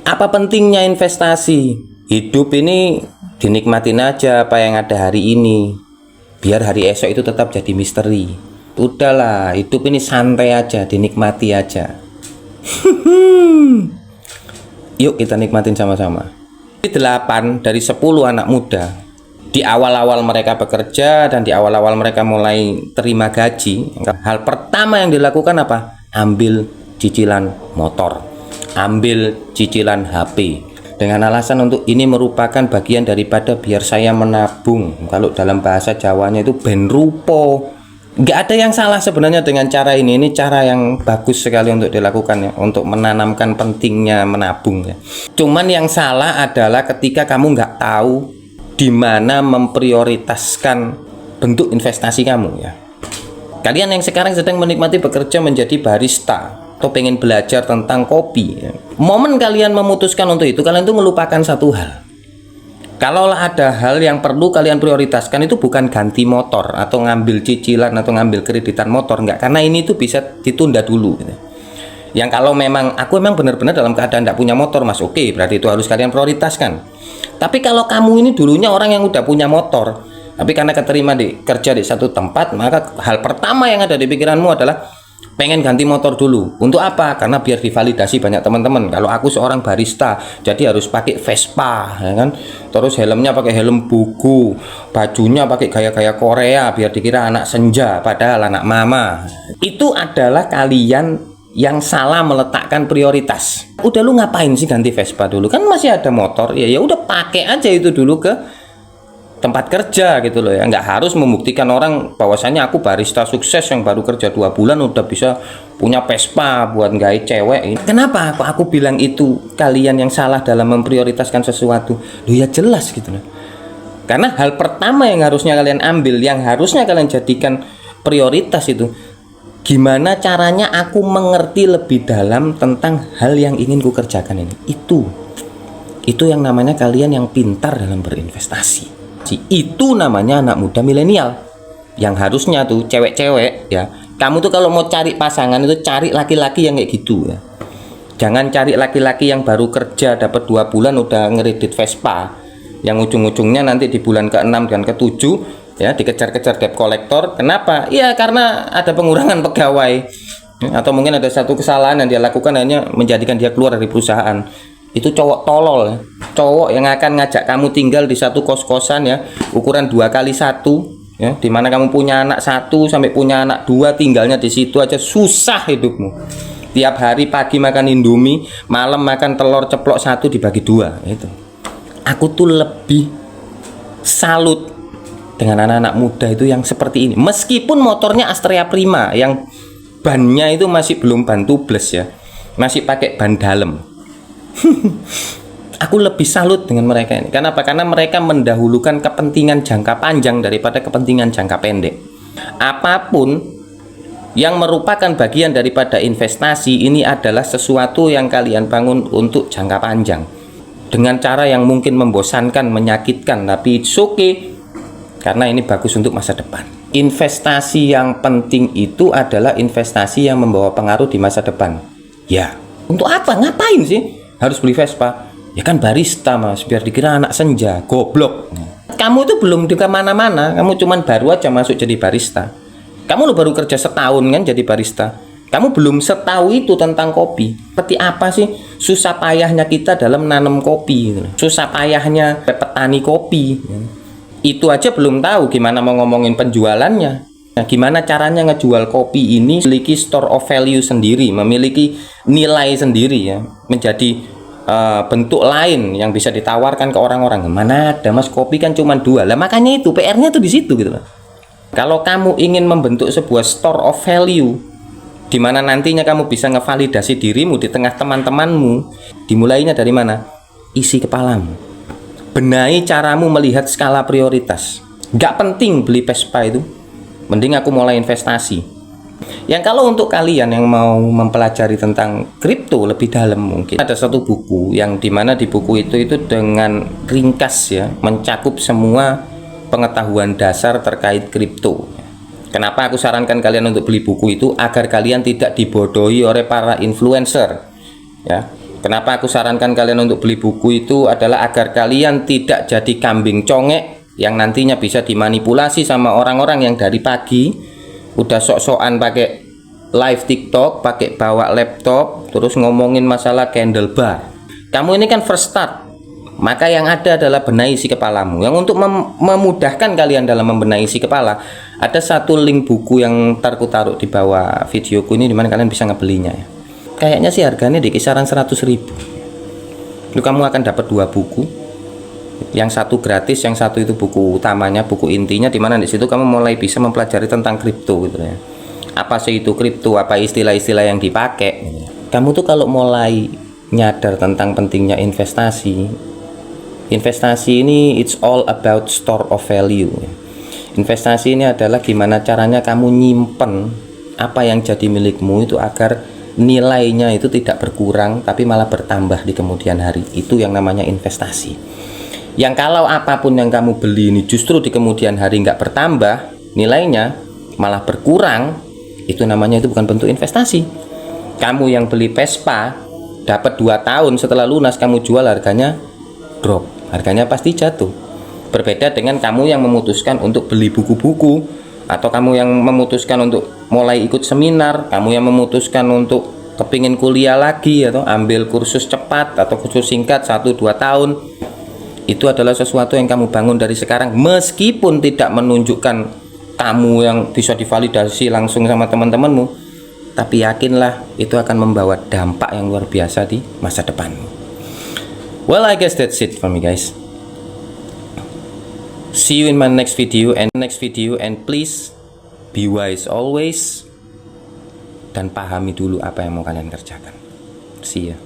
Apa pentingnya investasi? Hidup ini dinikmatin aja apa yang ada hari ini, biar hari esok itu tetap jadi misteri. Udahlah, hidup ini santai aja, dinikmati aja. Yuk kita nikmatin sama-sama. 8 dari 10 anak muda di awal-awal mereka bekerja dan di awal-awal mereka mulai terima gaji, hal pertama yang dilakukan apa? Ambil cicilan motor, ambil cicilan HP, dengan alasan untuk ini merupakan bagian daripada biar saya menabung. Kalau dalam bahasa Jawanya itu ben rupo. Nggak ada yang salah sebenarnya dengan cara ini cara yang bagus sekali untuk dilakukan ya, untuk menanamkan pentingnya menabung ya. Cuman yang salah adalah ketika kamu nggak tahu di mana memprioritaskan bentuk investasi kamu ya. Kalian yang sekarang sedang menikmati bekerja menjadi barista atau pengen belajar tentang kopi ya. Momen kalian memutuskan untuk itu, kalian tuh melupakan satu hal. Kalau ada hal yang perlu kalian prioritaskan, itu bukan ganti motor atau ngambil cicilan atau ngambil kreditan motor, enggak, karena ini tuh bisa ditunda dulu gitu. Yang kalau memang aku memang benar-benar dalam keadaan tidak punya motor mas, oke, berarti itu harus kalian prioritaskan. Tapi kalau kamu ini dulunya orang yang udah punya motor, tapi karena keterima kerja di satu tempat, maka hal pertama yang ada di pikiranmu adalah pengen ganti motor dulu. Untuk apa? Karena biar divalidasi banyak teman-teman. Kalau aku seorang barista, jadi harus pakai Vespa, ya kan? Terus helmnya pakai helm buku, bajunya pakai gaya-gaya Korea, biar dikira anak senja, padahal anak mama. Itu adalah kalian yang salah meletakkan prioritas. Udah lu ngapain sih ganti Vespa dulu? Kan masih ada motor. Ya udah pakai aja itu dulu ke tempat kerja gitu loh ya. Nggak harus membuktikan orang bahwasanya aku barista sukses yang baru kerja 2 bulan udah bisa punya Vespa buat gait cewek. Kenapa aku bilang itu kalian yang salah dalam memprioritaskan sesuatu? Loh ya jelas gitu loh. Karena hal pertama yang harusnya kalian ambil, yang harusnya kalian jadikan prioritas itu, gimana caranya aku mengerti lebih dalam tentang hal yang ingin ku kerjakan ini. Itu yang namanya kalian yang pintar dalam berinvestasi. Itu namanya anak muda milenial. Yang harusnya tuh cewek-cewek ya, kamu tuh kalau mau cari pasangan itu cari laki-laki yang kayak gitu ya. Jangan cari laki-laki yang baru kerja dapat 2 bulan udah ngeredit Vespa, yang ujung-ujungnya nanti di bulan ke-6 dan ke-7 ya dikejar-kejar debt collector. Kenapa? Ya karena ada pengurangan pegawai ya, atau mungkin ada satu kesalahan yang dia lakukan hanya menjadikan dia keluar dari perusahaan. Itu cowok tolol ya. Cowok yang akan ngajak kamu tinggal di satu kos-kosan ya, ukuran 2x1 ya, dimana kamu punya anak 1 sampai punya anak 2, tinggalnya di situ aja susah hidupmu. Tiap hari pagi makan Indomie, malam makan telur ceplok 1 dibagi 2 itu. Aku tuh lebih salut dengan anak-anak muda itu yang seperti ini. Meskipun motornya Astrea Prima yang bannya itu masih belum ban tubles ya, masih pakai ban dalam. Aku lebih salut dengan mereka ini. Kenapa? Karena mereka mendahulukan kepentingan jangka panjang daripada kepentingan jangka pendek. Apapun yang merupakan bagian daripada investasi ini adalah sesuatu yang kalian bangun untuk jangka panjang, dengan cara yang mungkin membosankan, menyakitkan, tapi it's okay, karena ini bagus untuk masa depan. Investasi yang penting itu adalah investasi yang membawa pengaruh di masa depan. Ya, untuk apa? Ngapain sih harus beli Vespa? Ya kan barista mas, biar dikira anak senja. Goblok. Kamu itu belum di kemana-mana, kamu cuman baru aja masuk jadi barista. Kamu lo baru kerja setahun kan jadi barista. Kamu belum setahu itu tentang kopi. Seperti apa sih susah payahnya kita dalam nanam kopi, susah payahnya petani kopi. Itu aja belum tahu gimana mau ngomongin penjualannya. Nah, gimana caranya ngejual kopi ini memiliki store of value sendiri, memiliki nilai sendiri ya, menjadi bentuk lain yang bisa ditawarkan ke orang-orang. Mana ada mas, kopi kan cuma 2 lah, makanya itu PR-nya tuh di situ gitu loh. Kalau kamu ingin membentuk sebuah store of value di mana nantinya kamu bisa ngevalidasi dirimu di tengah teman-temanmu, dimulainya dari mana? Isi kepalamu, benahi caramu melihat skala prioritas. Gak penting beli Vespa itu, mending aku mulai investasi. Yang kalau untuk kalian yang mau mempelajari tentang kripto lebih dalam, mungkin ada satu buku yang dimana di buku itu dengan ringkas ya mencakup semua pengetahuan dasar terkait kripto. Kenapa aku sarankan kalian untuk beli buku itu? Agar kalian tidak dibodohi oleh para influencer ya. Kenapa aku sarankan kalian untuk beli buku itu adalah agar kalian tidak jadi kambing congek yang nantinya bisa dimanipulasi sama orang-orang yang dari pagi udah sok-sokan pakai live TikTok, pakai bawa laptop, terus ngomongin masalah candle bar. Kamu ini kan first start, maka yang ada adalah benahi isi kepalamu. Yang untuk memudahkan kalian dalam membenahi isi kepala, ada satu link buku yang taruh di bawah videoku ini, dimana kalian bisa ngebelinya ya. Kayaknya sih harganya di kisaran 100.000. Itu kamu akan dapat 2 buku. Yang satu gratis, yang satu itu buku utamanya, buku intinya, dimana di situ kamu mulai bisa mempelajari tentang kripto gitu ya. Apa sih itu kripto, apa istilah-istilah yang dipakai. Kamu tuh kalau mulai nyadar tentang pentingnya investasi ini it's all about store of value. Investasi ini adalah gimana caranya kamu nyimpen apa yang jadi milikmu itu agar nilainya itu tidak berkurang tapi malah bertambah di kemudian hari. Itu yang namanya investasi. Yang kalau apapun yang kamu beli ini justru di kemudian hari nggak bertambah nilainya, malah berkurang, itu namanya itu bukan bentuk investasi. Kamu yang beli Vespa dapat 2 tahun, setelah lunas kamu jual, harganya drop, harganya pasti jatuh. Berbeda dengan kamu yang memutuskan untuk beli buku-buku, atau kamu yang memutuskan untuk mulai ikut seminar, kamu yang memutuskan untuk kepingin kuliah lagi atau ambil kursus cepat atau kursus singkat 1-2 tahun. Itu adalah sesuatu yang kamu bangun dari sekarang, meskipun tidak menunjukkan kamu yang bisa divalidasi langsung sama teman-temanmu, tapi yakinlah itu akan membawa dampak yang luar biasa di masa depanmu. Well, I guess that's it for me guys. See you in my next video and please be wise always, dan pahami dulu apa yang mau kalian kerjakan. See ya.